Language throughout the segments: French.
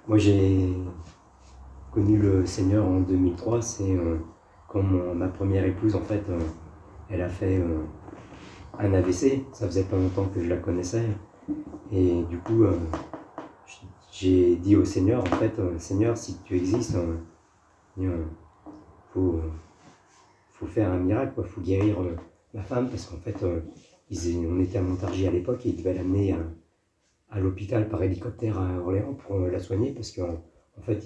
Moi, j'ai connu le Seigneur en 2003. C'est quand ma première épouse, en fait, elle a fait un AVC. Ça faisait pas longtemps que je la connaissais. Et du coup, j'ai dit au Seigneur, en fait, Seigneur, si tu existes, faut, faut faire un miracle, quoi. Faut guérir ma femme, parce qu'en fait, on était à Montargis à l'époque et ils devaient l'amener à l'hôpital par hélicoptère à Orléans pour la soigner, parce qu'en fait,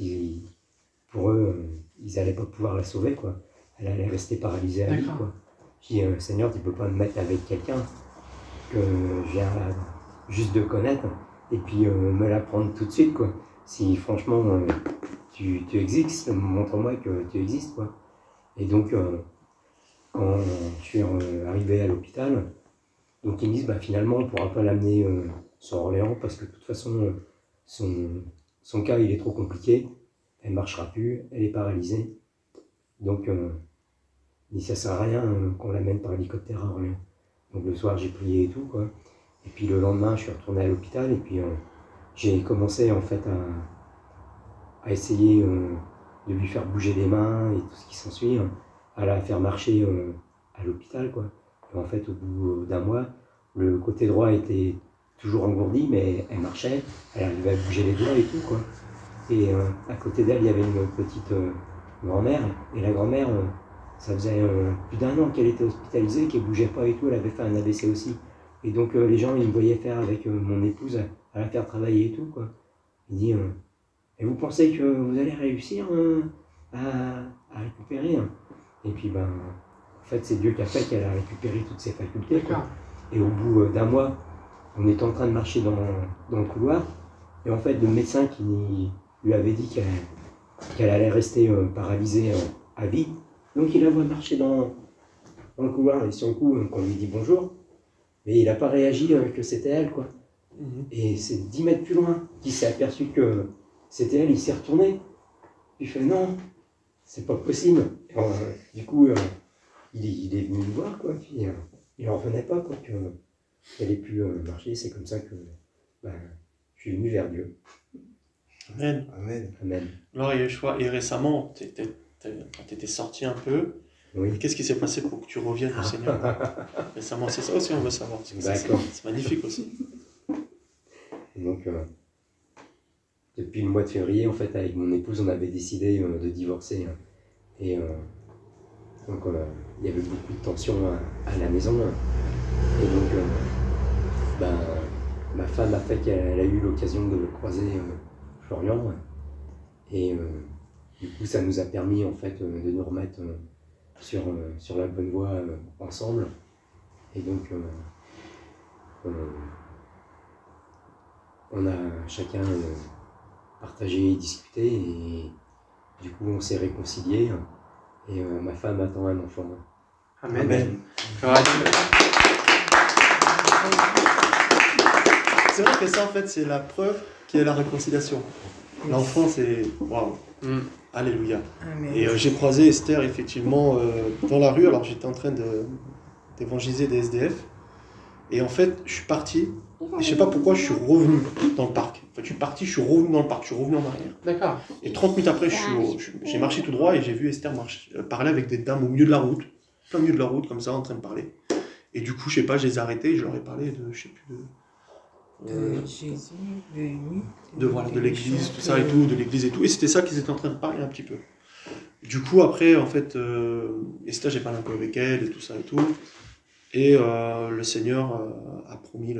pour eux, ils n'allaient pas pouvoir la sauver, quoi. Elle allait rester paralysée à vie, quoi. Je dis, Seigneur, tu peux pas me mettre avec quelqu'un que je viens juste de connaître, et puis me la prendre tout de suite, quoi. Si franchement, tu existes, montre-moi que tu existes, quoi. Et donc, quand je suis arrivé à l'hôpital, donc ils me disent, bah, finalement, on ne pourra pas l'amener sur Orléans, parce que de toute façon, son cas, il est trop compliqué. Elle ne marchera plus, elle est paralysée. Donc, ça ne sert à rien qu'on l'amène par hélicoptère à Orléans. Donc le soir, j'ai prié et tout, quoi. Et puis le lendemain, je suis retourné à l'hôpital, et puis j'ai commencé, en fait, à essayer de lui faire bouger les mains et tout ce qui s'ensuit, à la faire marcher à l'hôpital, quoi. Et en fait, au bout d'un mois, le côté droit était toujours engourdi, mais elle marchait, elle arrivait à bouger les doigts et tout, quoi. Et à côté d'elle, il y avait une petite grand-mère, et la grand-mère, ça faisait plus d'un an qu'elle était hospitalisée, qu'elle bougeait pas et tout, elle avait fait un AVC aussi. Et donc les gens, ils me voyaient faire avec mon épouse, à la faire travailler et tout, quoi. Il dit, et vous pensez que vous allez réussir à récupérer, hein? Et puis, ben, en fait, c'est Dieu qui a fait qu'elle a récupéré toutes ses facultés, quoi. Et au bout d'un mois, on était en train de marcher dans le couloir, et en fait, le médecin qui lui avait dit qu'elle allait rester paralysée à vie, donc il la voit marcher dans le couloir, et sur le coup, on lui dit bonjour, mais il n'a pas réagi que c'était elle, quoi. Et c'est 10 mètres plus loin qu'il s'est aperçu que c'était elle, il s'est retourné. Il fait non, c'est pas possible. Du coup, il est venu me voir, quoi. Puis il n'en revenait pas, quoi, qu'elle ait pu marcher. C'est comme ça que ben, je suis venu vers Dieu. Amen. Amen. Amen. Gloire à Yeshua. Et récemment, tu étais sorti un peu. Oui. Qu'est-ce qui s'est passé pour que tu reviennes au Seigneur? Récemment, c'est ça aussi, on veut savoir. D'accord. C'est magnifique aussi. Donc, depuis le mois de février, en fait, avec mon épouse, on avait décidé de divorcer. Et donc, il y avait beaucoup de tension à la maison. Et donc, ben, ma femme a fait qu'elle a eu l'occasion de croiser Florian. Et du coup, ça nous a permis, en fait, de nous remettre sur la bonne voie ensemble. Et donc, on a chacun partagé et discuté, et du coup on s'est réconciliés, et ma femme attend un enfant. Amen. Amen. C'est vrai que ça, en fait, c'est la preuve qu'il y a la réconciliation. L'enfant, c'est... Waouh. Alléluia. Amen. Et j'ai croisé Esther, effectivement, dans la rue. Alors, j'étais en train d'évangéliser des SDF. Et en fait, je suis parti. Et je sais pas pourquoi, je suis revenu dans le parc. En fait, je suis parti, je suis revenu dans le parc. Je suis revenu en arrière. D'accord. Et 30 minutes après, j'ai marché tout droit et j'ai vu Esther parler avec des dames au milieu de la route. Plein milieu de la route, comme ça, en train de parler. Et du coup, je sais pas, je les ai arrêtés. Je leur ai parlé de, je sais plus, de Jésus venu. De l'église, tout ça et tout, de l'église et tout. Et c'était ça qu'ils étaient en train de parler un petit peu. Du coup, après, en fait, Esther, j'ai parlé un peu avec elle et tout ça et tout. Et le Seigneur a promis, il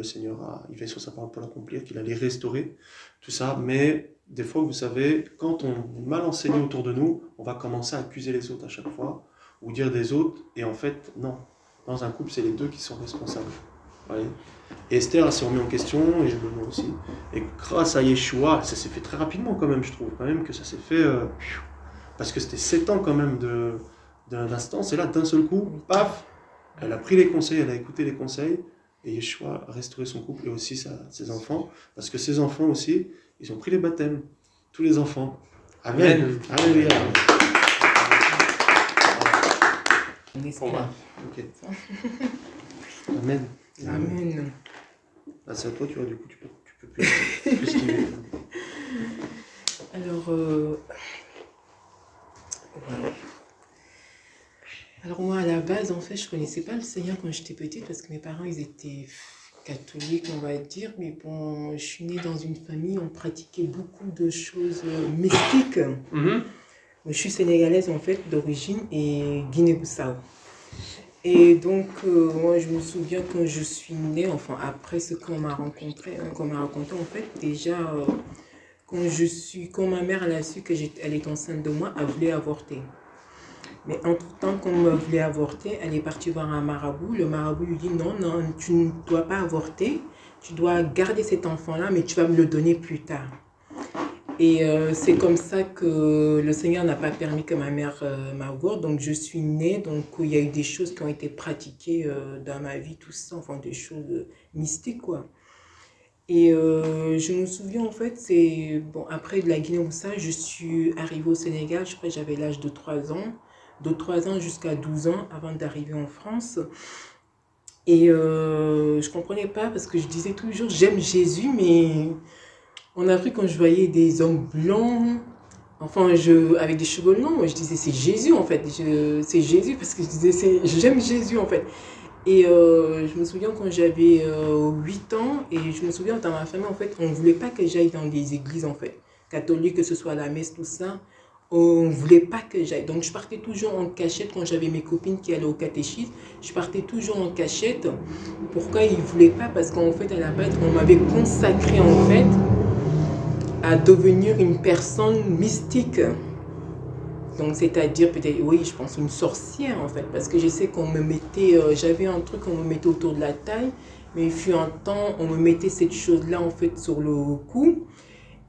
veille sur sa parole pour l'accomplir, qu'il allait restaurer tout ça. Mais des fois, vous savez, quand on est mal enseigné autour de nous, on va commencer à accuser les autres à chaque fois, ou dire des autres. Et en fait, non. Dans un couple, c'est les deux qui sont responsables. Voyez. Et Esther, elle s'est remise en question, et moi aussi. Et grâce à Yeshua, ça s'est fait très rapidement quand même, je trouve. Quand même que ça s'est fait... parce que c'était 7 ans quand même d'instance. Et là, d'un seul coup, paf, elle a pris les conseils, elle a écouté les conseils. Et Yeshua a restauré son couple et aussi ses enfants. Parce que ses enfants aussi, ils ont pris les baptêmes. Tous les enfants. Amen. Alléluia. Ok. Amen. Amen. Ah, c'est à toi, tu vois, du coup, tu peux plus esquiver. Ouais. Alors moi, à la base, en fait, je connaissais pas le Seigneur quand j'étais petite parce que mes parents, ils étaient catholiques, on va dire. Mais bon, je suis née dans une famille, on pratiquait beaucoup de choses mystiques. Mhm. Je suis sénégalaise, en fait, d'origine et Guinée-Bissau. Et donc, moi, je me souviens quand je suis née, enfin, après ce qu'on m'a rencontré, qu'on m'a raconté, en fait, déjà, quand ma mère elle a su elle est enceinte de moi, elle voulait avorter. Mais entre-temps, quand elle voulait avorter, elle est partie voir un marabout. Le marabout lui dit, non, non, tu ne dois pas avorter, tu dois garder cet enfant-là, mais tu vas me le donner plus tard. Et c'est comme ça que le Seigneur n'a pas permis que ma mère m'avorte. Donc je suis née, donc il y a eu des choses qui ont été pratiquées dans ma vie, tout ça, enfin des choses mystiques, quoi. Et je me souviens, en fait, c'est... Bon, après de la Guinée-Bissau, je suis arrivée au Sénégal, je crois que j'avais l'âge de 3 ans. De 3 ans jusqu'à 12 ans avant d'arriver en France. Et je ne comprenais pas parce que je disais toujours, j'aime Jésus, mais en Afrique, quand je voyais des hommes blancs, enfin, avec des cheveux longs, je disais, c'est Jésus, en fait. C'est Jésus parce que je disais, j'aime Jésus, en fait. Et je me souviens quand j'avais 8 ans, et je me souviens dans ma famille, en fait, on ne voulait pas que j'aille dans des églises, en fait, catholiques, que ce soit à la messe, tout ça. On ne voulait pas que j'aille. Donc, je partais toujours en cachette quand j'avais mes copines qui allaient au catéchisme. Je partais toujours en cachette. Pourquoi ils ne voulaient pas? Parce qu'en fait, à la base, on m'avait consacré, en fait, à devenir une personne mystique. Donc, c'est-à-dire peut-être, oui, je pense une sorcière, en fait. Parce que je sais qu'on me mettait, j'avais un truc qu'on me mettait autour de la taille. Mais il fut un temps, on me mettait cette chose-là, en fait, sur le cou.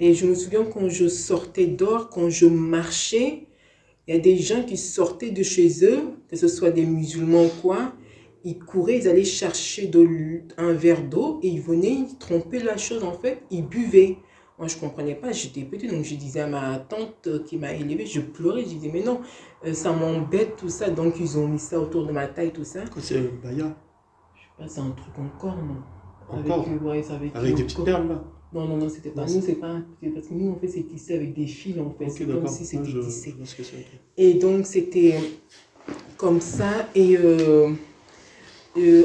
Et je me souviens quand je sortais dehors, quand je marchais, il y a des gens qui sortaient de chez eux, que ce soit des musulmans ou quoi, ils couraient, ils allaient chercher un verre d'eau et ils venaient, ils trompaient la chose en fait, ils buvaient. Moi je ne comprenais pas, j'étais petite, donc je disais à ma tante qui m'a élevée, je pleurais, je disais mais non, ça m'embête tout ça, donc ils ont mis ça autour de ma taille, tout ça. C'est Baya. Je sais pas, c'est un truc encore, non? Encore avec des petites perles là. Non, non, non, c'était pas. Nous, c'est pas. Parce que nous, en fait, c'est tissé avec des fils, en fait. Okay, c'est comme si c'était tissé. Okay. Et donc, c'était comme ça. Et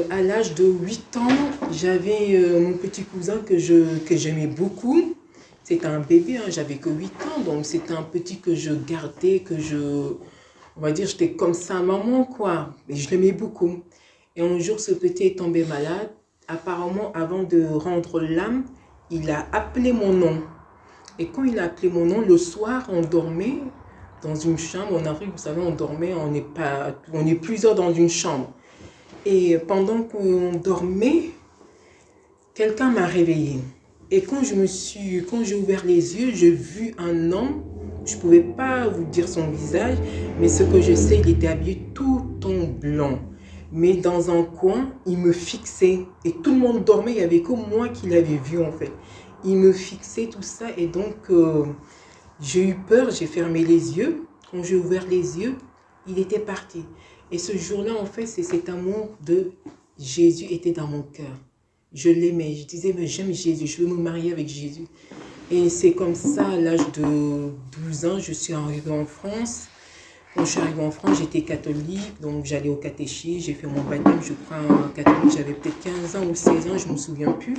à l'âge de 8 ans, j'avais mon petit cousin que j'aimais beaucoup. C'était un bébé, hein, j'avais que 8 ans. Donc, c'était un petit que je gardais, on va dire, j'étais comme sa maman, quoi. Mais je l'aimais beaucoup. Et un jour, ce petit est tombé malade. Apparemment, avant de rendre l'âme, il a appelé mon nom. Et quand il a appelé mon nom, le soir, on dormait dans une chambre. En Afrique, vous savez, on dormait, on est plusieurs dans une chambre. Et pendant qu'on dormait, quelqu'un m'a réveillée. Et quand j'ai ouvert les yeux, j'ai vu un homme. Je ne pouvais pas vous dire son visage, mais ce que je sais, il était habillé tout en blanc. Mais dans un coin, il me fixait. Et tout le monde dormait, il n'y avait que moi qui l'avais vu en fait. Il me fixait tout ça et donc j'ai eu peur, j'ai fermé les yeux. Quand j'ai ouvert les yeux, il était parti. Et ce jour-là, en fait, c'est cet amour de Jésus était dans mon cœur. Je l'aimais, je disais, mais j'aime Jésus, je veux me marier avec Jésus. Et c'est comme ça, à l'âge de 12 ans, je suis arrivée en France. Quand je suis arrivée en France, j'étais catholique, donc j'allais au catéchisme, j'ai fait mon baptême, je crois, en catholique, j'avais peut-être 15 ans ou 16 ans, je ne me souviens plus.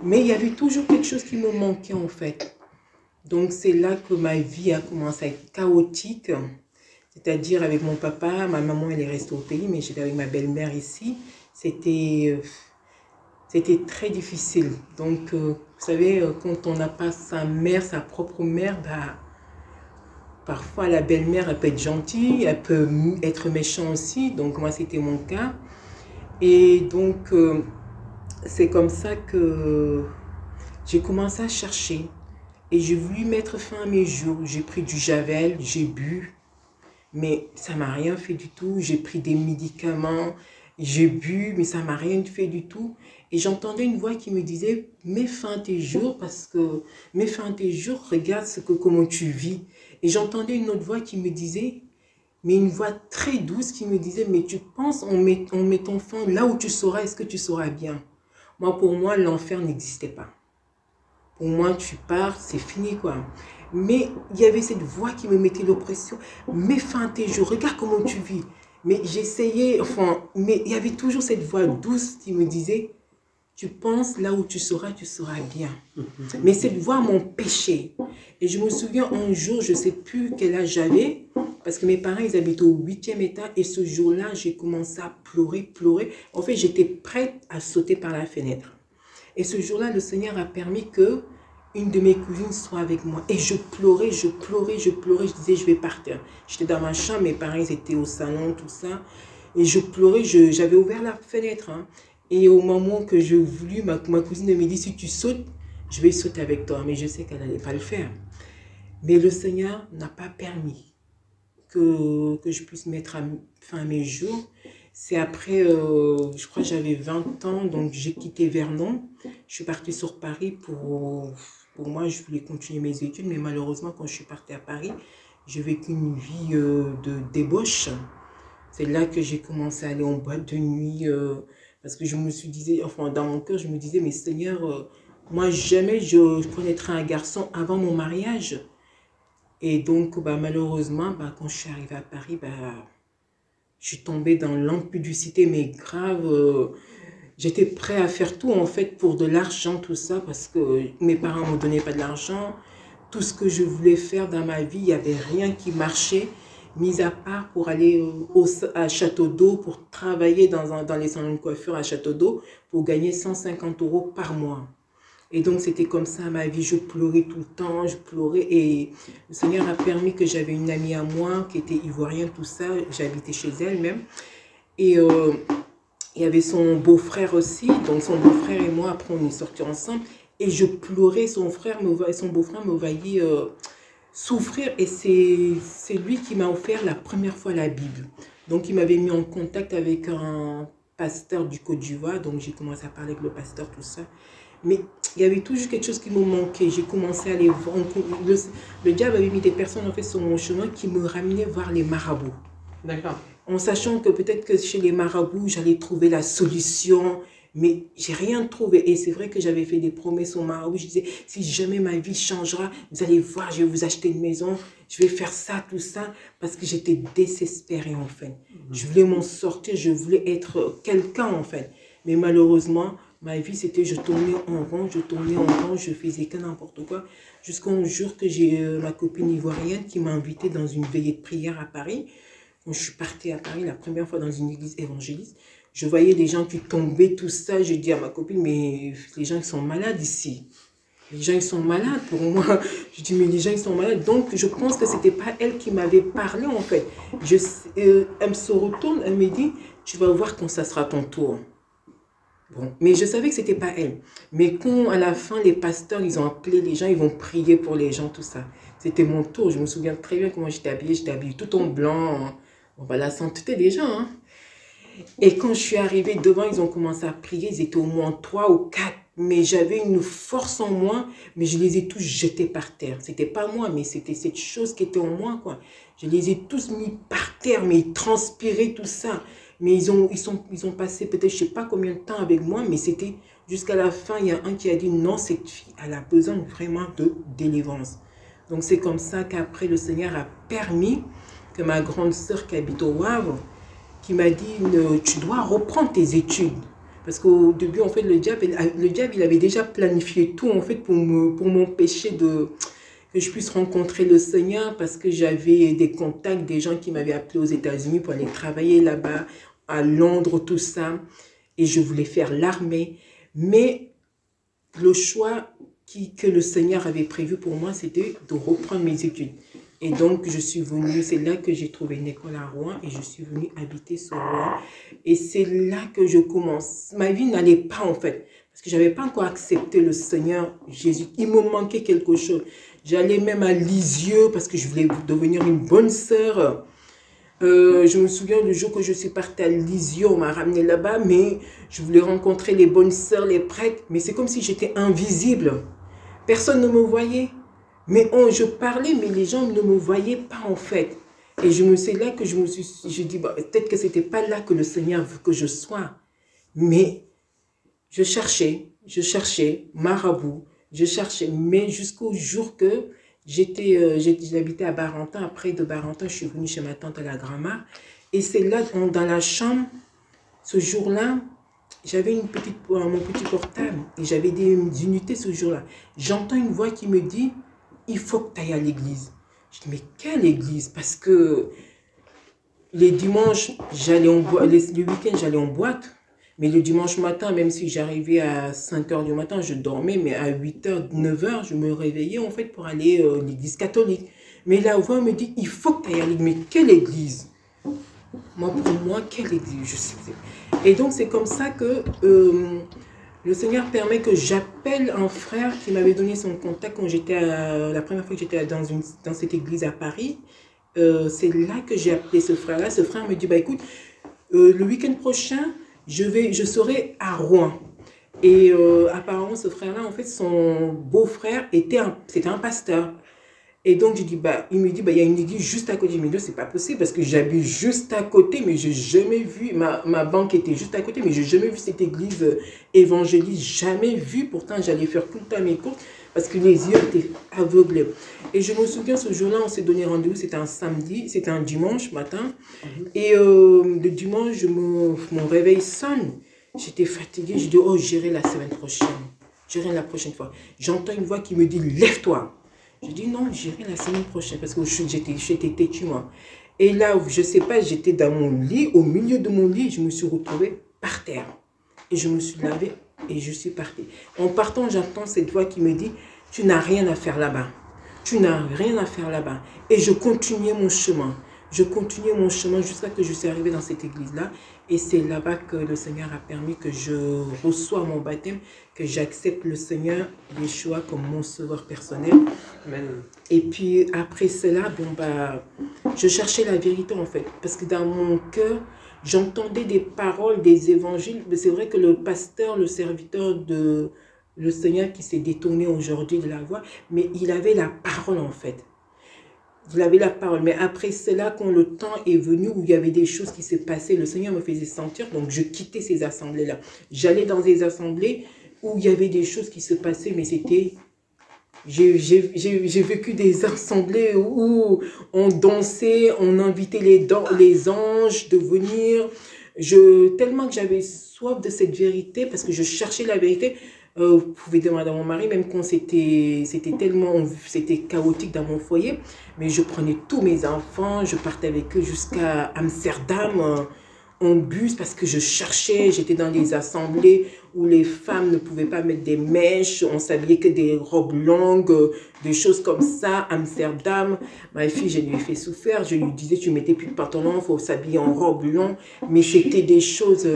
Mais il y avait toujours quelque chose qui me manquait en fait. Donc c'est là que ma vie a commencé à être chaotique, c'est-à-dire avec mon papa, ma maman elle est restée au pays, mais j'étais avec ma belle-mère ici. C'était très difficile. Donc vous savez, quand on n'a pas sa mère, sa propre mère, bah, parfois, la belle-mère, elle peut être gentille, elle peut être méchante aussi. Donc, moi, c'était mon cas. Et donc, c'est comme ça que j'ai commencé à chercher. Et j'ai voulu mettre fin à mes jours. J'ai pris du Javel, j'ai bu. Mais ça ne m'a rien fait du tout. J'ai pris des médicaments, j'ai bu, mais ça ne m'a rien fait du tout. Et j'entendais une voix qui me disait, mets fin à tes jours, mets fin à tes jours, regarde comment tu vis. Et j'entendais une autre voix qui me disait, mais une voix très douce qui me disait, mais tu penses, on met ton fin là où tu seras, est-ce que tu seras bien? Moi, pour moi, l'enfer n'existait pas. pour moi, tu pars, c'est fini, quoi. Mais il y avait cette voix qui me mettait l'oppression. Mets fin à tes jours, regarde comment tu vis. Mais j'essayais, enfin, mais il y avait toujours cette voix douce qui me disait, tu penses là où tu seras bien. Mais cette voix m'empêchait. Et je me souviens un jour, je ne sais plus quel âge j'avais, parce que mes parents, ils habitaient au 8e étage, et ce jour-là, j'ai commencé à pleurer. En fait, j'étais prête à sauter par la fenêtre. Et ce jour-là, le Seigneur a permis que une de mes cousines soit avec moi. Et je pleurais. Je disais, je vais partir. J'étais dans ma chambre, mes parents, ils étaient au salon, tout ça. Et je pleurais, j'avais ouvert la fenêtre. Hein. Et au moment que je voulus, ma cousine me dit, si tu sautes, je vais sauter avec toi. Mais je sais qu'elle n'allait pas le faire. Mais le Seigneur n'a pas permis que je puisse mettre fin à mes jours. C'est après, je crois que j'avais 20 ans, donc j'ai quitté Vernon. Je suis partie sur Paris pour moi, je voulais continuer mes études, mais malheureusement, quand je suis partie à Paris, j'ai vécu une vie de débauche. C'est là que j'ai commencé à aller en boîte de nuit, parce que je me suis dit, enfin, dans mon cœur, je me disais, mais Seigneur, moi, jamais je connaîtrai un garçon avant mon mariage. Et donc, malheureusement, quand je suis arrivée à Paris, je suis tombée dans l'impudicité, mais grave. J'étais prêt à faire tout, en fait, pour de l'argent, tout ça, parce que mes parents ne me donnaient pas de l'argent. Tout ce que je voulais faire dans ma vie, il n'y avait rien qui marchait, mis à part pour aller à Château d'Eau, pour travailler dans les salons de coiffure à Château d'Eau, pour gagner 150 € par mois. Et donc, c'était comme ça ma vie. Je pleurais tout le temps, je pleurais. Et le Seigneur a permis que j'avais une amie à moi qui était ivoirienne, tout ça. J'habitais chez elle même. Et il y avait son beau-frère aussi. Donc, son beau-frère et moi, après, on est sortis ensemble. Et je pleurais. Son beau-frère me voyait souffrir. Et c'est lui qui m'a offert la première fois la Bible. Donc, il m'avait mis en contact avec un pasteur du Côte d'Ivoire. Donc, j'ai commencé à parler avec le pasteur, tout ça. Mais il y avait toujours quelque chose qui me manquait. J'ai commencé à aller voir. Le diable avait mis des personnes en fait sur mon chemin qui me ramenaient voir les marabouts. D'accord. En sachant que peut-être que chez les marabouts, j'allais trouver la solution. Mais j'ai rien trouvé. Et c'est vrai que j'avais fait des promesses aux marabouts. Je disais, si jamais ma vie changera, vous allez voir, je vais vous acheter une maison. Je vais faire ça, tout ça. Parce que j'étais désespérée en fait. Je voulais m'en sortir. Je voulais être quelqu'un en fait. Mais malheureusement, ma vie, c'était je tournais en rond, je faisais que n'importe quoi. Jusqu'au jour que j'ai ma copine ivoirienne qui m'a invitée dans une veillée de prière à Paris. Quand je suis partie à Paris la première fois dans une église évangéliste, je voyais des gens qui tombaient, tout ça. Je dis à ma copine, mais les gens ils sont malades ici. Les gens ils sont malades pour moi. Je dis, mais les gens ils sont malades. Donc je pense que ce n'était pas elle qui m'avait parlé en fait. Elle se retourne, elle me dit, tu vas voir quand ça sera ton tour. Bon, mais je savais que ce n'était pas elle. Mais quand, à la fin, les pasteurs, ils ont appelé les gens, ils vont prier pour les gens, tout ça. C'était mon tour. Je me souviens très bien comment j'étais habillée tout en blanc. Bon, la sainteté des gens. Hein. Et quand je suis arrivée devant, ils ont commencé à prier. Ils étaient au moins 3 ou 4. Mais j'avais une force en moi, mais je les ai tous jetés par terre. Ce n'était pas moi, mais c'était cette chose qui était en moi, quoi. Je les ai tous mis par terre, mais ils transpiraient, tout ça. Mais ils ont passé peut-être je ne sais pas combien de temps avec moi, mais c'était jusqu'à la fin, il y a un qui a dit non, cette fille, elle a besoin vraiment de délivrance. Donc c'est comme ça qu'après le Seigneur a permis que ma grande sœur qui habite au Havre, qui m'a dit tu dois reprendre tes études. Parce qu'au début, en fait, le diable, il avait déjà planifié tout en fait pour m'empêcher que je puisse rencontrer le Seigneur parce que j'avais des contacts, des gens qui m'avaient appelé aux États-Unis pour aller travailler là-bas, à Londres, tout ça. Et je voulais faire l'armée. Mais le choix que le Seigneur avait prévu pour moi, c'était de reprendre mes études. Et donc, je suis venue, c'est là que j'ai trouvé une école à Rouen et je suis venue habiter sur Rouen. Et c'est là que je commence. Ma vie n'allait pas en fait, parce que je n'avais pas encore accepté le Seigneur Jésus. Il me manquait quelque chose. J'allais même à Lisieux parce que je voulais devenir une bonne sœur. Je me souviens du jour que je suis partie à Lisieux, on m'a ramenée là-bas, mais je voulais rencontrer les bonnes sœurs, les prêtres. Mais c'est comme si j'étais invisible. Personne ne me voyait. Mais je parlais, mais les gens ne me voyaient pas en fait. Et c'est là que je dis, peut-être que ce n'était pas là que le Seigneur veut que je sois. Mais je cherchais marabout, Je cherchais, mais jusqu'au jour que j'habitais à Barentin. Après de Barentin, je suis venue chez ma tante à la Gramma. Et c'est là, dans la chambre, ce jour-là, j'avais mon petit portable et j'avais des unités ce jour-là. J'entends une voix qui me dit, il faut que tu ailles à l'église. Je dis, mais quelle église? Parce que les dimanches, j'allais en boîte, le week-end, j'allais en boîte. Mais le dimanche matin, même si j'arrivais à 5 h du matin, je dormais, mais à 8 h, 9 h, je me réveillais en fait pour aller à l'église catholique. Mais la voix me dit, il faut que tu ailles à l'église. Mais quelle église? Moi, pour moi, quelle église? Je sais. Et donc, c'est comme ça que le Seigneur permet que j'appelle un frère qui m'avait donné son contact quand j'étais la première fois que j'étais dans cette église à Paris. C'est là que j'ai appelé ce frère-là. Ce frère me dit, bah écoute, le week-end prochain, je serai à Rouen. Et apparemment, ce frère-là, en fait, son beau-frère c'était un pasteur. Et donc, il me dit, il y a une église juste à côté. Je me dis, c'est pas possible parce que j'habite juste à côté, mais je n'ai jamais vu, ma banque était juste à côté, mais je n'ai jamais vu cette église évangéliste, jamais vu. Pourtant, j'allais faire tout le temps mes courses parce que les yeux étaient aveuglés. Et je me souviens, ce jour-là, on s'est donné rendez-vous, c'était un samedi, c'était un dimanche matin. Et le dimanche, mon réveil sonne. J'étais fatiguée, je dis, oh, j'irai la semaine prochaine. J'irai la prochaine fois. J'entends une voix qui me dit, lève-toi. Je dis non, j'irai la semaine prochaine parce que j'étais têtue, moi. Et là, je ne sais pas, j'étais dans mon lit, au milieu de mon lit, je me suis retrouvée par terre. Et je me suis lavée et je suis partie. En partant, j'entends cette voix qui me dit, tu n'as rien à faire là-bas. Tu n'as rien à faire là-bas. Et je continuais mon chemin. Je continuais mon chemin jusqu'à ce que je suis arrivée dans cette église-là. Et c'est là-bas que le Seigneur a permis que je reçoive mon baptême, que j'accepte le Seigneur, Yeshua, comme mon sauveur personnel. Amen. Et puis après cela, je cherchais la vérité en fait. Parce que dans mon cœur, j'entendais des paroles, des évangiles. Mais c'est vrai que le pasteur, le serviteur de le Seigneur qui s'est détourné aujourd'hui de la voix, mais il avait la parole en fait. Il avait la parole. Mais après cela, quand le temps est venu où il y avait des choses qui se passaient, le Seigneur me faisait sentir, donc je quittais ces assemblées-là. J'allais dans des assemblées où il y avait des choses qui se passaient, mais c'était... J'ai vécu des assemblées où on dansait, on invitait les anges de venir. Tellement que j'avais soif de cette vérité, parce que je cherchais la vérité. Vous pouvez demander à mon mari, même quand c'était chaotique dans mon foyer, mais je prenais tous mes enfants, je partais avec eux jusqu'à Amsterdam en bus parce que je cherchais, j'étais dans les assemblées où les femmes ne pouvaient pas mettre des mèches, on s'habillait que des robes longues, des choses comme ça. Amsterdam, ma fille, je lui ai fait souffrir, je lui disais, tu mettais plus de pantalon, il faut s'habiller en robe longue, mais c'était des choses...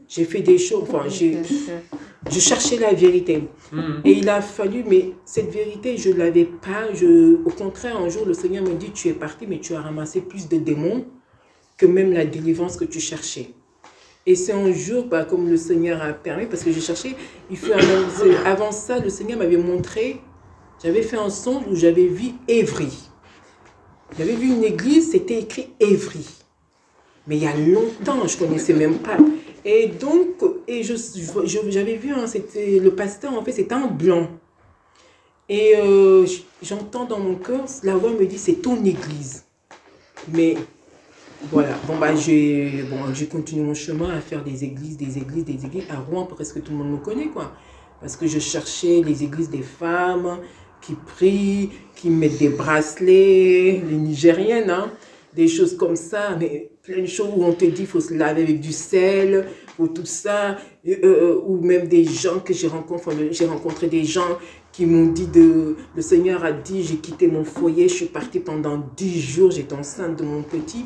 j'ai fait des choses, enfin, je cherchais la vérité. Et il a fallu, mais cette vérité, je ne l'avais pas. Au contraire, un jour, le Seigneur me dit, tu es parti, mais tu as ramassé plus de démons que même la délivrance que tu cherchais. Et c'est un jour, comme le Seigneur a permis, parce que j'ai cherché, avant ça, le Seigneur m'avait montré, j'avais fait un songe où j'avais vu Évry. J'avais vu une église, c'était écrit Évry. Mais il y a longtemps, je ne connaissais même pas. Et donc, j'avais vu, c'était le pasteur, en fait, c'était un blanc. Et j'entends dans mon cœur, la voix me dit, c'est ton église. Mais voilà, j'ai continué mon chemin à faire des églises. À Rouen, presque tout le monde me connaît, quoi. Parce que je cherchais les églises des femmes qui prient, qui mettent des bracelets, les Nigériennes, hein, des choses comme ça, mais plein de choses où on te dit qu'il faut se laver avec du sel, ou tout ça, ou même des gens que j'ai rencontré des gens qui m'ont dit, le Seigneur a dit, j'ai quitté mon foyer, je suis partie pendant 10 jours, j'étais enceinte de mon petit,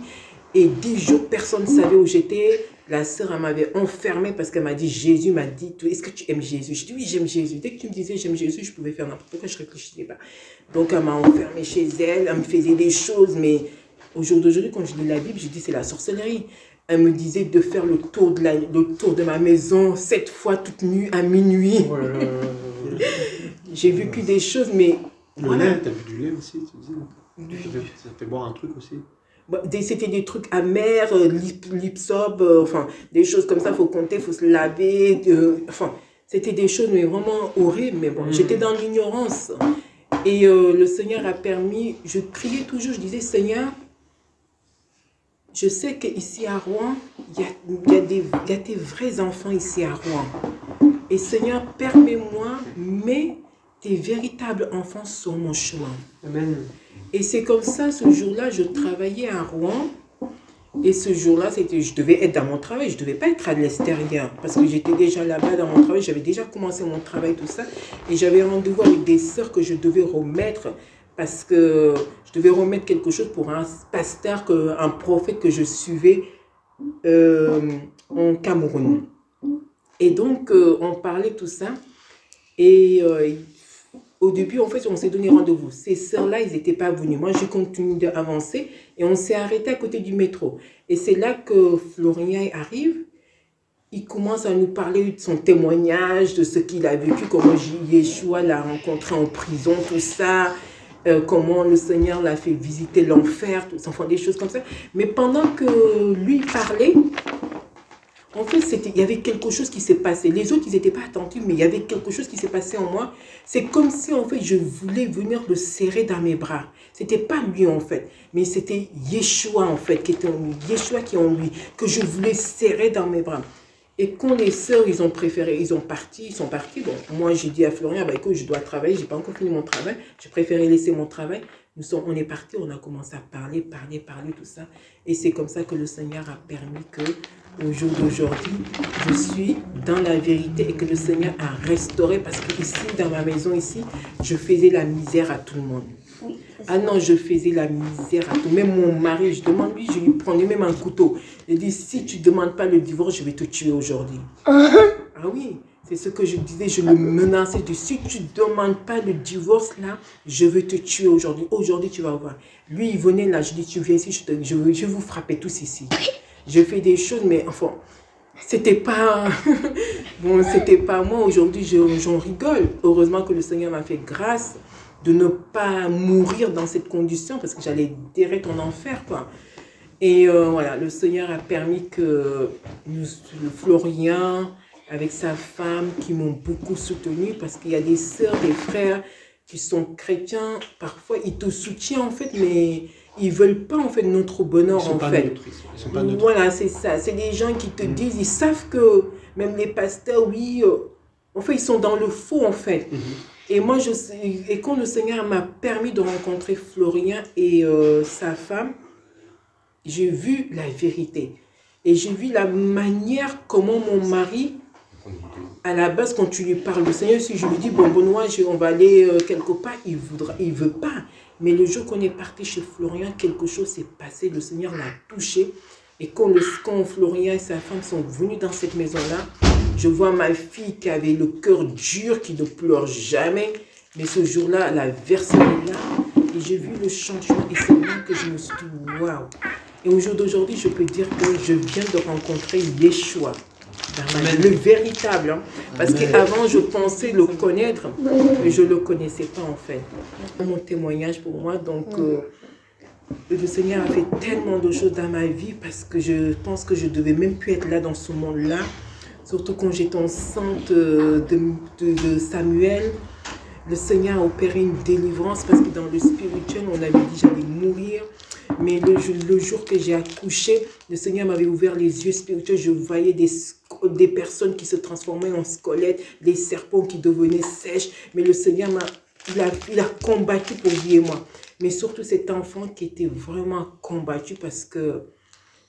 et 10 jours, personne ne savait où j'étais. La sœur, elle m'avait enfermée parce qu'elle m'a dit, Jésus m'a dit, est-ce que tu aimes Jésus? Je dis, oui, j'aime Jésus. Dès que tu me disais, j'aime Jésus, je pouvais faire n'importe quoi, je ne réfléchissais pas. Donc, elle m'a enfermée chez elle, elle me faisait des choses, mais au jour d'aujourd'hui, quand je lis la Bible, je dis, c'est la sorcellerie. Elle me disait de faire le tour de ma maison 7 fois toute nue à minuit. Oh là là. J'ai vécu des choses, mais... Le lait, t'as bu du lait aussi, tu disais. Ça fait boire un truc aussi. C'était des trucs amers, lipsob, enfin, des choses comme ça, il faut compter, il faut se laver, enfin, C'était des choses mais vraiment horribles, mais bon, j'étais dans l'ignorance. Et le Seigneur a permis, je priais toujours, je disais, Seigneur, je sais qu'ici à Rouen, il y a des vrais enfants ici à Rouen. Et Seigneur, permets-moi, mets tes véritables enfants sur mon chemin. Amen. Et c'est comme ça, ce jour-là, je travaillais à Rouen. Et ce jour-là, je devais être dans mon travail, je ne devais pas être à l'extérieur. Parce que j'étais déjà là-bas dans mon travail, j'avais déjà commencé mon travail, tout ça. Et j'avais rendez-vous avec des sœurs que je devais remettre, parce que je devais remettre quelque chose pour un pasteur, un prophète que je suivais en Cameroun. Et donc, on parlait tout ça. Et au début, en fait, on s'est donné rendez-vous. Ces sœurs-là, ils n'étaient pas venus. Moi, j'ai continué d'avancer et on s'est arrêté à côté du métro. Et c'est là que Florian arrive. Il commence à nous parler de son témoignage, de ce qu'il a vécu, comment Yeshua l'a rencontré en prison, tout ça, comment le Seigneur l'a fait visiter l'enfer, tout ça, enfin, des choses comme ça. Mais pendant que lui parlait, en fait, il y avait quelque chose qui s'est passé. Les autres, ils n'étaient pas attentifs, mais il y avait quelque chose qui s'est passé en moi. C'est comme si, en fait, je voulais venir le serrer dans mes bras. C'était pas lui, en fait, mais c'était Yeshua, en fait, qui était en lui. Yeshua qui est en lui, que je voulais serrer dans mes bras. Et quand les sœurs, ils sont partis. Bon, moi, j'ai dit à Florian, bah, écoute, je dois travailler, je n'ai pas encore fini mon travail. J'ai préféré laisser mon travail. On est partis, on a commencé à parler, tout ça. Et c'est comme ça que le Seigneur a permis que, au jour d'aujourd'hui, je suis dans la vérité et que le Seigneur a restauré. Parce que ici, dans ma maison, ici, je faisais la misère à tout le monde. Oui, ah non, je faisais la misère à tout. Même mon mari, je lui prenais même un couteau. Je dis, si tu ne demandes pas le divorce, je vais te tuer aujourd'hui. Ah oui, c'est ce que je disais, je le menaçais. Si tu ne demandes pas le divorce, là, je vais te tuer aujourd'hui. Aujourd'hui, tu vas voir. Lui, il venait là, je dis, tu viens ici, je vais vous frapper tous ici. Je fais des choses, mais enfin, c'était pas... bon, c'était pas moi. Aujourd'hui, j'en rigole. Heureusement que le Seigneur m'a fait grâce de ne pas mourir dans cette condition, parce que j'allais direct en enfer, quoi. Et voilà, le Seigneur a permis que Florian, avec sa femme, qui m'ont beaucoup soutenu, parce qu'il y a des sœurs, des frères qui sont chrétiens, parfois ils te soutiennent en fait, mais ils ne veulent pas en fait notre bonheur en fait. Ils sont pas neutres. Voilà, c'est ça. C'est des gens qui te disent, ils savent que même les pasteurs, oui, en fait, ils sont dans le faux en fait. Et moi, et quand le Seigneur m'a permis de rencontrer Florian et sa femme, j'ai vu la vérité. Et j'ai vu la manière comment mon mari, à la base, quand tu lui parles du Seigneur, si je lui dis, bon, Benoît, on va aller quelque part, il ne veut pas. Mais le jour qu'on est parti chez Florian, quelque chose s'est passé, le Seigneur l'a touché. Et quand Florian et sa femme sont venus dans cette maison-là, je vois ma fille qui avait le cœur dur, qui ne pleure jamais. Mais ce jour-là, elle a versé les larmes. Et j'ai vu le changement. Et c'est là que je me suis dit, waouh. Et au jour d'aujourd'hui, je peux dire que je viens de rencontrer Yeshua. Le véritable. Hein. Parce qu'avant, je pensais le connaître, mais je ne le connaissais pas en fait. Mon témoignage pour moi, donc le Seigneur a fait tellement de choses dans ma vie parce que je pense que je ne devais même plus être là dans ce monde-là. Surtout quand j'étais enceinte de Samuel. Le Seigneur a opéré une délivrance parce que dans le spirituel, on avait dit j'allais mourir. Mais le jour que j'ai accouché, le Seigneur m'avait ouvert les yeux spirituels. Je voyais des personnes qui se transformaient en squelettes, des serpents qui devenaient sèches. Mais le Seigneur il a combattu pour lui et moi. Mais surtout cet enfant qui était vraiment combattu parce que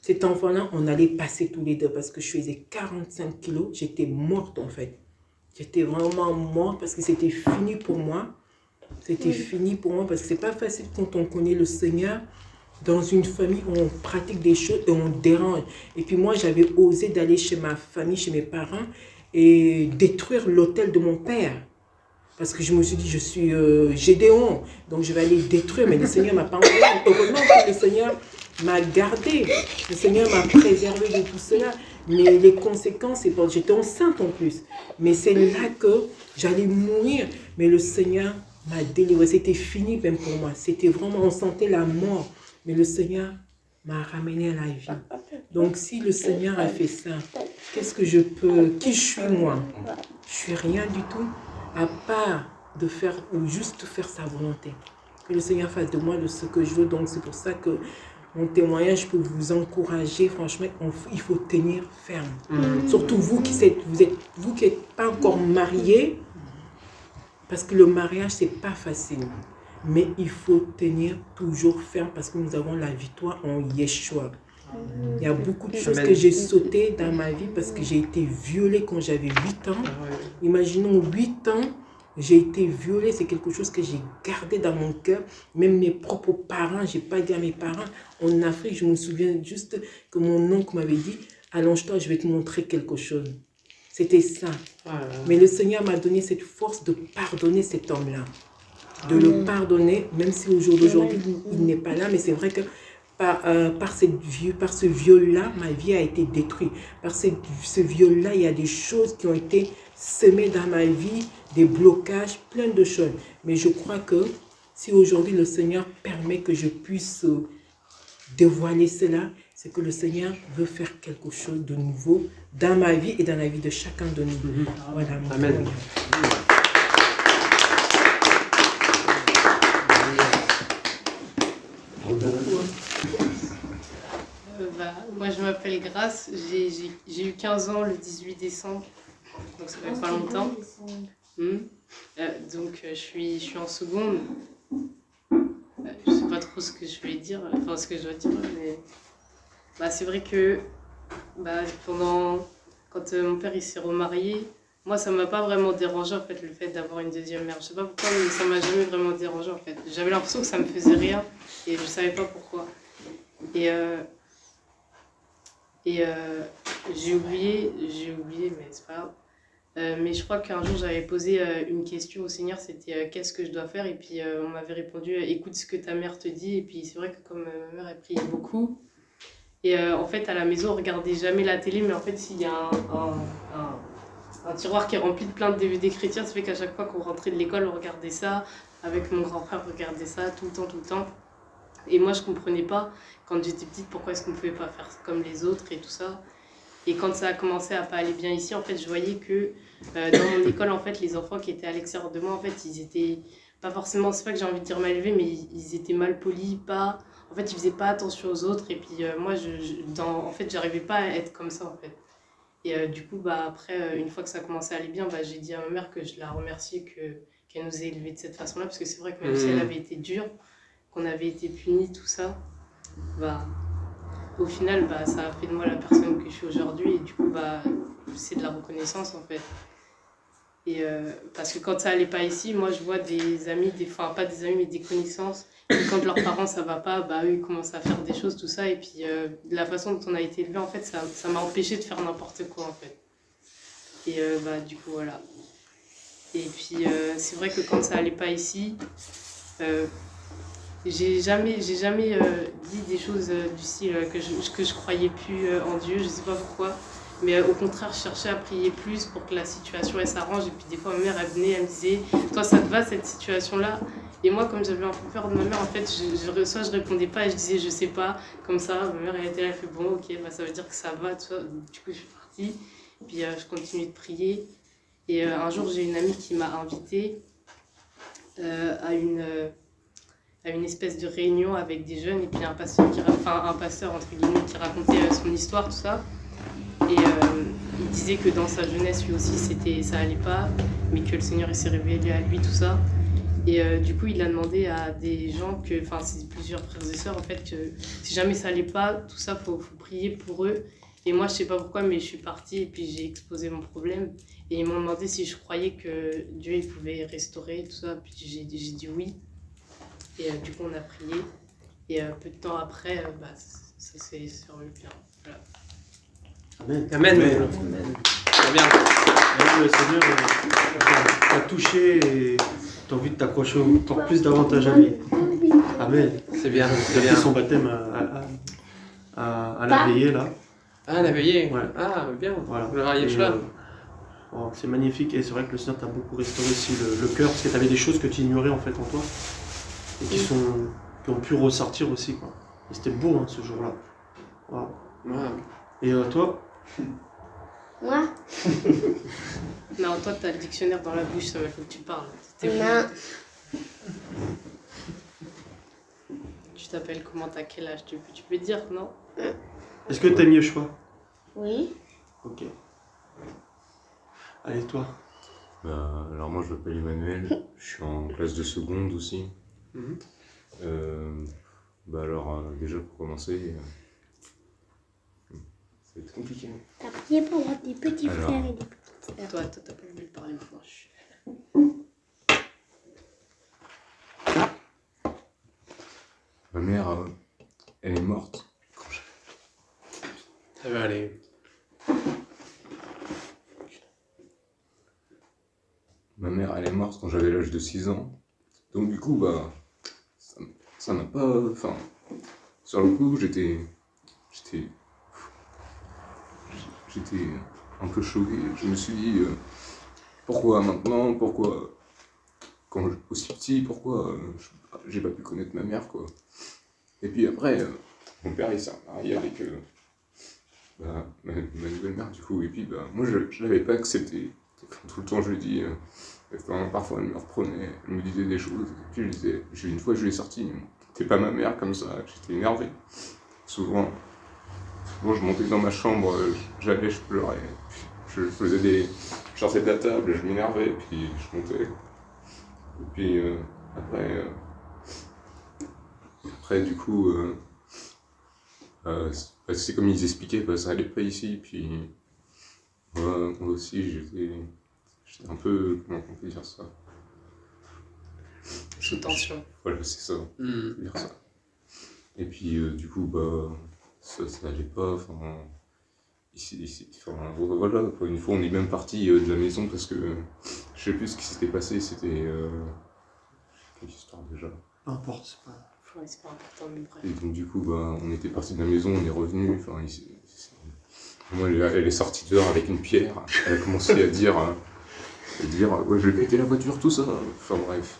cet enfant-là, on allait passer tous les deux parce que je faisais 45 kilos. J'étais morte en fait. J'étais vraiment morte parce que c'était fini pour moi. C'était fini pour moi parce que c'est pas facile quand on connaît le Seigneur. Dans une famille où on pratique des choses et on dérange. Et puis moi, j'avais osé d'aller chez ma famille, chez mes parents et détruire l'hôtel de mon père. Parce que je me suis dit, je suis Gédéon, donc je vais aller détruire. Mais le Seigneur m'a pas envoyé. Heureusement que le Seigneur m'a gardé. Le Seigneur m'a préservé de tout cela. Mais les conséquences, c'est parce que j'étais enceinte en plus. Mais c'est là que j'allais mourir. Mais le Seigneur m'a délivré. C'était fini même pour moi. C'était vraiment, on sentait la mort. Mais le Seigneur m'a ramené à la vie. Donc si le Seigneur a fait ça, qu'est-ce que je peux, qui je suis moi? Je suis rien du tout, à part de faire, ou juste faire sa volonté. Que le Seigneur fasse de moi de ce que je veux. Donc c'est pour ça que mon témoignage peut vous encourager. Franchement, il faut tenir ferme. Surtout vous qui n'êtes pas encore mariés, parce que le mariage, c'est pas facile. Mais il faut tenir toujours ferme parce que nous avons la victoire en Yeshua. Il y a beaucoup de choses que j'ai sautées dans ma vie parce que j'ai été violée quand j'avais 8 ans. Imaginons 8 ans, j'ai été violée. C'est quelque chose que j'ai gardé dans mon cœur. Même mes propres parents, je n'ai pas dit à mes parents. En Afrique, je me souviens juste que mon oncle m'avait dit « Allonge-toi, je vais te montrer quelque chose ». C'était ça. Mais le Seigneur m'a donné cette force de pardonner cet homme-là. De le pardonner, même si au jour d'aujourd'hui, il n'est pas là. Mais c'est vrai que par ce viol-là, ma vie a été détruite. Par ce viol-là, il y a des choses qui ont été semées dans ma vie, des blocages, plein de choses. Mais je crois que si aujourd'hui le Seigneur permet que je puisse dévoiler cela, c'est que le Seigneur veut faire quelque chose de nouveau dans ma vie et dans la vie de chacun de nous. Voilà mon Amen. Moi je m'appelle Grace, j'ai eu 15 ans le 18 décembre, donc ça fait pas longtemps. Donc je suis en seconde. Je sais pas trop ce que je vais dire, enfin ce que je dois dire, mais c'est vrai que quand mon père il s'est remarié, moi ça m'a pas vraiment dérangé en fait le fait d'avoir une deuxième mère. Je sais pas pourquoi, mais ça m'a jamais vraiment dérangé en fait. J'avais l'impression que ça me faisait rien et je savais pas pourquoi. J'ai oublié, mais c'est pas grave. Mais je crois qu'un jour j'avais posé une question au Seigneur, c'était qu'est-ce que je dois faire? Et puis on m'avait répondu écoute ce que ta mère te dit. Et puis c'est vrai que comme ma mère elle priait beaucoup, et en fait à la maison on regardait jamais la télé, mais en fait s'il y a un tiroir qui est rempli de plein de DVD chrétiens, ça fait qu'à chaque fois qu'on rentrait de l'école on regardait ça, avec mon grand-frère on regardait ça tout le temps. Et moi je comprenais pas quand j'étais petite pourquoi est-ce qu'on pouvait pas faire comme les autres et tout ça. Et quand ça a commencé à pas aller bien ici, en fait, je voyais que dans mon école, en fait, les enfants qui étaient à l'extérieur de moi, en fait, ils étaient pas forcément, c'est pas que j'ai envie de dire mal élevés, mais ils étaient mal polis, en fait, ils faisaient pas attention aux autres. Et puis moi, en fait, j'arrivais pas à être comme ça, en fait. Et du coup, après, une fois que ça a commencé à aller bien, j'ai dit à ma mère que je la remerciais qu'elle nous ait élevés de cette façon-là, parce que c'est vrai que même si elle avait été dure, qu'on avait été punis, tout ça, au final, ça a fait de moi la personne que je suis aujourd'hui. Et du coup, c'est de la reconnaissance, en fait. Et parce que quand ça allait pas ici, moi, je vois des amis, enfin, pas des amis, mais des connaissances. Et quand leurs parents, ça va pas, eux, ils commencent à faire des choses, tout ça. Et puis, de la façon dont on a été élevé, en fait, ça m'a empêché de faire n'importe quoi, en fait. Et du coup, voilà. Et puis, c'est vrai que quand ça allait pas ici... j'ai jamais dit des choses du style que je croyais plus en Dieu, je sais pas pourquoi, mais au contraire je cherchais à prier plus pour que la situation elle s'arrange. Et puis des fois ma mère elle venait, elle me disait toi ça te va cette situation là, et moi comme j'avais un peu peur de ma mère en fait soit je répondais pas et je disais je sais pas, comme ça ma mère elle était là, elle fait bon ok ça veut dire que ça va, tu vois. Du coup je suis partie, puis je continuais de prier. Et un jour j'ai une amie qui m'a invitée à une espèce de réunion avec des jeunes, et puis un pasteur entre guillemets qui racontait son histoire, tout ça. Et il disait que dans sa jeunesse lui aussi ça allait pas, mais que le Seigneur il s'est révélé à lui, tout ça. Et du coup il a demandé à des gens c'est plusieurs frères et sœurs en fait, que si jamais ça allait pas, tout ça faut prier pour eux. Et moi je sais pas pourquoi, mais je suis partie et puis j'ai exposé mon problème, et ils m'ont demandé si je croyais que Dieu il pouvait restaurer tout ça, puis j'ai dit oui. Et du coup, on a prié. Et peu de temps après, ça s'est remis bien. Voilà. Amen. Amen. Très bien. Le Seigneur t'a touché et t'as envie de t'accrocher encore plus davantage à lui. Amen. C'est bien. Il a fait son baptême à la veillée, là. Ah, la veillée. Ouais. Ah, bien. Voilà. C'est magnifique, et c'est vrai que le Seigneur t'a beaucoup restauré aussi le cœur, parce que tu avais des choses que tu ignorais en fait en toi, et qui ont pu ressortir aussi, quoi. Et c'était beau ce jour-là. Wow. Moi, Et toi? Moi? Non, toi, t'as le dictionnaire dans la bouche, ça il faut que tu parles. Non. Tu t'appelles comment? T'as quel âge? Tu peux dire, non? Est-ce que t'aimes Yeshua? Oui. Ok. Allez, toi. Alors moi je m'appelle Emmanuel, je suis en classe de seconde aussi. Mhm. Alors déjà pour commencer, ça va être compliqué. T'as prié pour avoir des petits Alors. frères et des petites sœurs. Toi, t'as pas voulu parler maintenant. Chut. Ma mère, elle est morte. ça va aller. Ma mère, elle est morte quand j'avais l'âge de 6 ans. Donc du coup, ça m'a pas... Enfin, sur le coup, j'étais un peu choqué. Je me suis dit, pourquoi maintenant? Pourquoi, quand aussi petit, pourquoi j'ai pas pu connaître ma mère, quoi. Et puis après, mon père, il s'est marié avec ma nouvelle mère, du coup. Et puis, moi, je l'avais pas accepté. Enfin, tout le temps, je lui dis... parfois, elle me reprenait, elle me disait des choses. Et puis, une fois, je lui ai sorti, t'es pas ma mère comme ça. J'étais énervé. Souvent, je montais dans ma chambre, j'allais, je pleurais. Je faisais je sortais de la table, je m'énervais, puis je montais. Et puis, après, du coup, c'est comme ils expliquaient, ça allait pas ici. Puis, moi aussi, j'étais un peu, comment on peut dire ça? Sous tension. Voilà, c'est ça, on peut dire ça. Et puis, du coup, ça allait pas, voilà, une fois on est même parti de la maison parce que je sais plus ce qui s'était passé, c'était... quelle histoire déjà? Peu importe, c'est pas... Ouais, c'est pas important, mais bref. Et donc du coup, on était parti de la maison, on est revenu, moi elle est sortie dehors avec une pierre, elle a commencé à dire ouais, je vais péter la voiture, tout ça, enfin bref.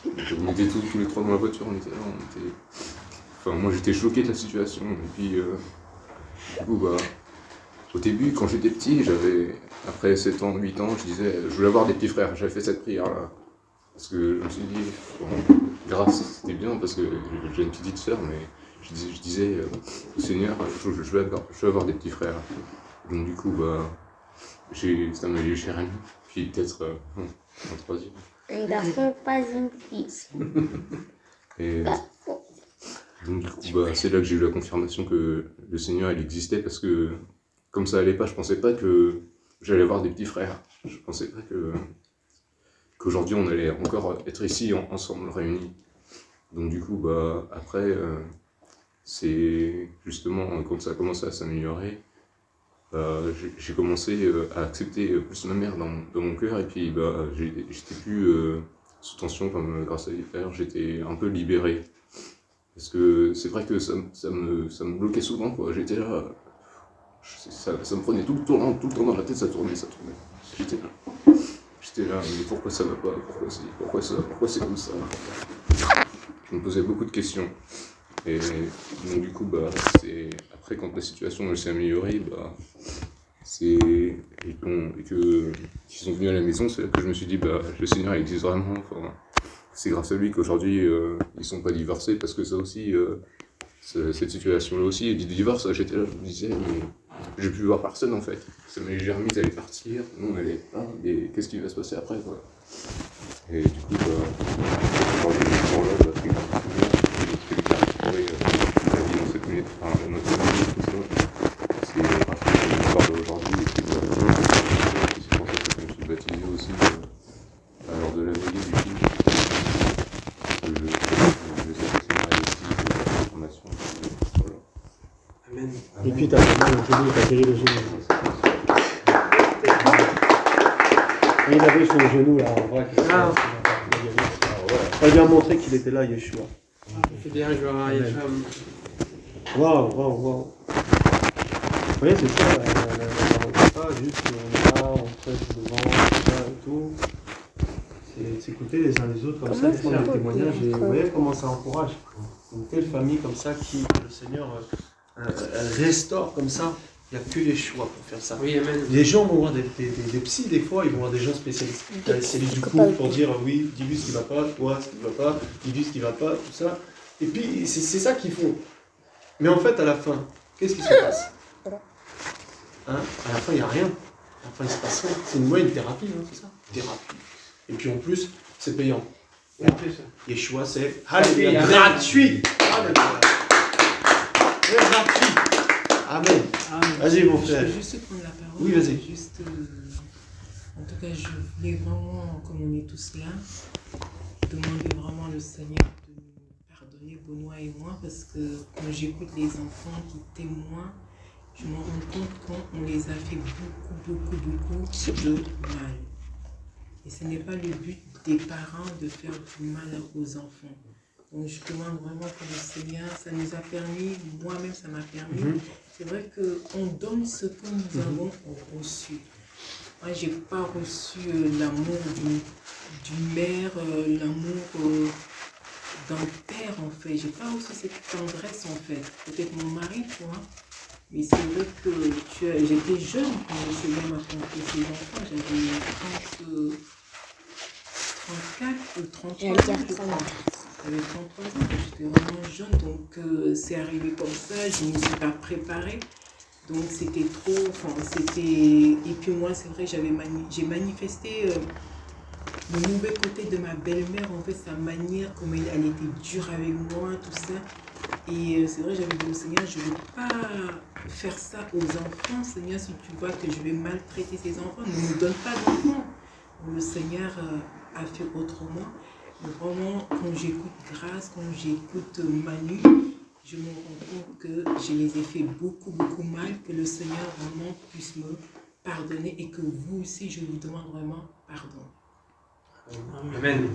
Donc, on était tous les trois dans la voiture, on était là, enfin moi j'étais choqué de la situation, et puis du coup au début quand j'étais petit, après 7 ans, 8 ans, je disais je voulais avoir des petits frères, j'avais fait cette prière là. Parce que je me suis dit, grâce, c'était bien parce que j'ai une petite sœur, mais je disais au Seigneur, je veux avoir des petits frères. Donc du coup, ça m'a eu cher ami, puis peut-être un troisième. Un garçon, pas une fille. Et donc du coup, c'est là que j'ai eu la confirmation que le Seigneur, il existait, parce que comme ça allait pas, je pensais pas que j'allais avoir des petits frères. Je pensais pas qu'aujourd'hui on allait encore être ici ensemble réunis. Donc du coup après c'est justement quand ça a commencé à s'améliorer, j'ai commencé à accepter plus ma mère dans mon cœur, et puis j'étais plus sous tension comme grâce à l'hiver, j'étais un peu libéré. Parce que c'est vrai que ça me bloquait souvent, quoi. J'étais là, ça me prenait tout le temps dans la tête, ça tournait. J'étais là, mais pourquoi ça va pas? Pourquoi c'est comme ça? Je me posais beaucoup de questions. Et donc du coup, après quand la situation s'est améliorée, qu'ils sont venus à la maison, c'est là que je me suis dit, le Seigneur il existe vraiment. Enfin, c'est grâce à lui qu'aujourd'hui ils sont pas divorcés, parce que ça aussi, cette situation-là aussi, du divorce, j'étais là, je me disais, mais j'ai pu voir personne en fait. Ça m'est germé, ils allaient partir, nous on allait pas, et qu'est-ce qui va se passer après, quoi. Et du coup, aujourd'hui, là, c'est la vie dans cette minute, notre famille, tout ça, c'est l'histoire d'aujourd'hui, et puis c'est pour ça que je me suis baptisé aussi lors de la veillée du film. Je sais que c'est pareil aussi, l'information, voilà. Amen. Et puis t'as mal au genou, t'as guéri le genou. Il avait sur le genou là, en vrai. On lui a montré qu'il était là, Yeshua. C'est bien, je vais avoir Yeshua. Waouh. Vous voyez, c'est ça, pas juste on est là, on prêche devant, tout ça et tout. C'est s'écouter les uns les autres comme ça, faire des témoignages, et vous voyez comment ça encourage. Une telle famille comme ça qui, le Seigneur restaure comme ça. Il n'y a que les choix pour faire ça. Oui, amen. Les gens vont voir des psys, des fois, ils vont voir des gens spécialistes du couple pour dire oui, dis-lui ce qui va pas, toi ce qui va pas, dis-lui ce qui va pas, tout ça. Et puis, c'est ça qu'ils font. Mais en fait, à la fin, qu'est-ce qui se passe? Hein? À la fin, il n'y a rien. À la fin, il se passe rien. C'est une moyenne thérapie, hein, c'est ça? Thérapie. Et puis en plus, c'est payant. Les choix, c'est alléluia, gratuit. Alléluia. C'est gratuit. Amen. Vas-y, mon frère. Je veux juste prendre la parole. Oui, vas-y. Juste, en tout cas, je voulais vraiment, comme on est tous là, demander vraiment au Seigneur de nous pardonner, Benoît et moi, parce que quand j'écoute les enfants qui témoignent, je me rends compte qu'on les a fait beaucoup de mal. Et ce n'est pas le but des parents de faire du mal aux enfants. Donc je demande vraiment que le Seigneur, ça nous a permis, moi-même ça m'a permis. C'est vrai qu'on donne ce que nous avons reçu. Moi, je n'ai pas reçu l'amour d'une mère, l'amour d'un père en fait. Je n'ai pas reçu cette tendresse en fait. Peut-être mon mari, tu vois. Mais c'est vrai que j'étais jeune quand le Seigneur m'a confié ses enfants. J'avais 34 ou 33 ans, je crois. J'avais 33 ans, j'étais vraiment jeune, donc c'est arrivé comme ça, je ne me suis pas préparée. Donc c'était trop, enfin c'était... Et puis moi, c'est vrai, j'ai manifesté le mauvais côté de ma belle-mère, en fait, sa manière, comme elle était dure avec moi, tout ça. Et c'est vrai, j'avais dit au Seigneur, je ne vais pas faire ça aux enfants. Seigneur, si tu vois que je vais maltraiter ces enfants, ne me donne pas d'enfants. Le Seigneur a fait autrement. Mais vraiment, quand j'écoute Grâce, quand j'écoute Manu, je me rends compte que je les ai fait beaucoup mal, que le Seigneur vraiment puisse me pardonner et que vous aussi, je vous demande vraiment pardon. Amen.